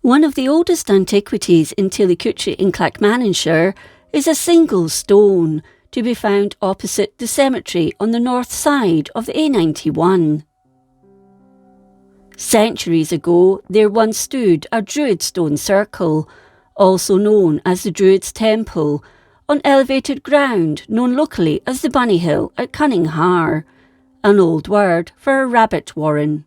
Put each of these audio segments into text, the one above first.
One of the oldest antiquities in Tillicoultry in Clackmannanshire is a single stone to be found opposite the cemetery on the north side of the A91. Centuries ago, there once stood a Druid stone circle, also known as the Druid's Temple, on elevated ground known locally as the Bunny Hill at Cunninghar, an old word for a rabbit warren.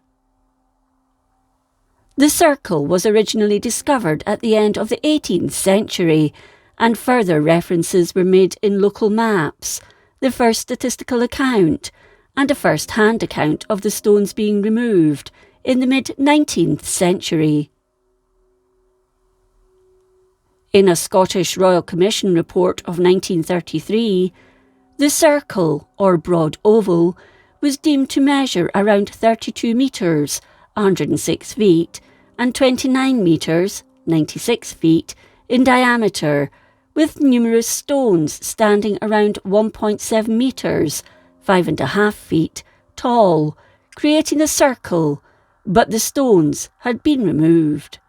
The circle was originally discovered at the end of the 18th century, and further references were made in local maps, the first statistical account, and a first-hand account of the stones being removed in the mid-19th century. In a Scottish Royal Commission report of 1933, the circle, or broad oval, was deemed to measure around 32 metres, 106 feet, and 29 metres, 96 feet, in diameter, with numerous stones standing around 1.7 metres, 5.5 feet, tall, creating a circle, but the stones had been removed.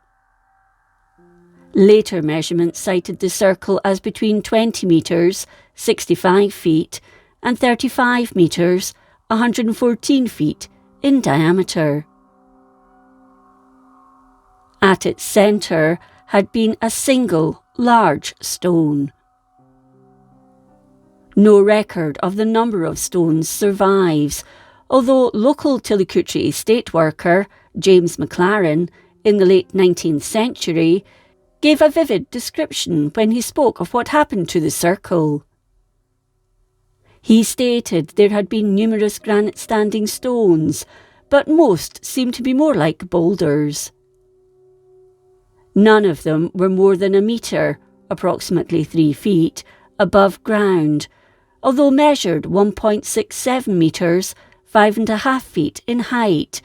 Later measurements cited the circle as between 20 metres, 65 feet, and 35 metres, 114 feet, in diameter. At its centre had been a single, large stone. No record of the number of stones survives, although local Tillicoultry estate worker James McLaren, in the late 19th century, gave a vivid description when he spoke of what happened to the circle. He stated there had been numerous granite-standing stones, but most seemed to be more like boulders. None of them were more than a metre, approximately 3 feet, above ground, although measured 1.67 metres, 5.5 feet in height,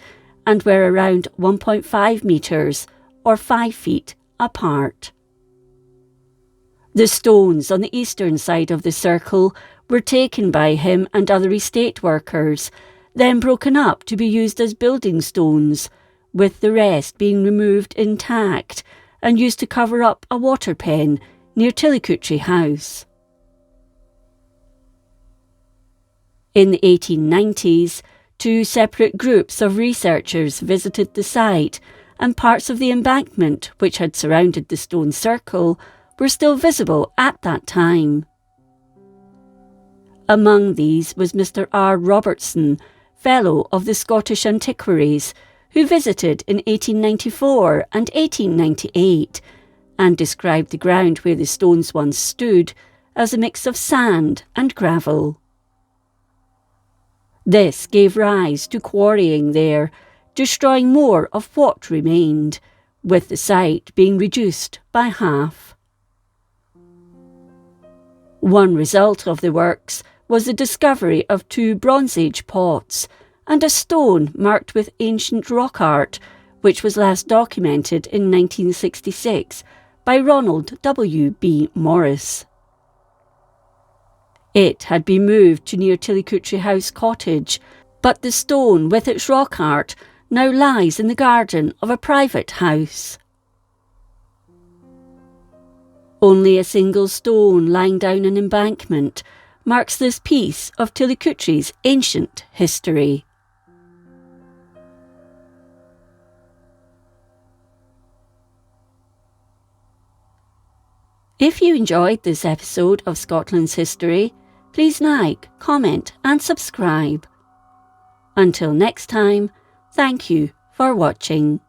and were around 1.5 metres, or 5 feet, apart. The stones on the eastern side of the circle were taken by him and other estate workers, then broken up to be used as building stones, with the rest being removed intact and used to cover up a water pen near Tillicoultry House. In the 1890s, 2 separate groups of researchers visited the site, and parts of the embankment which had surrounded the stone circle were still visible at that time. Among these was Mr. R. Robertson, Fellow of the Scottish Antiquaries, who visited in 1894 and 1898, and described the ground where the stones once stood as a mix of sand and gravel. This gave rise to quarrying there, destroying more of what remained, with the site being reduced by half. One result of the works was the discovery of 2 Bronze Age pots and a stone marked with ancient rock art, which was last documented in 1966 by Ronald W. B. Morris. It had been moved to near Tillicoultry House Cottage, but the stone with its rock art now lies in the garden of a private house. Only a single stone lying down an embankment marks this piece of Tillicoultry's ancient history. If you enjoyed this episode of Scotland's History, please like, comment and subscribe. Until next time, thank you for watching.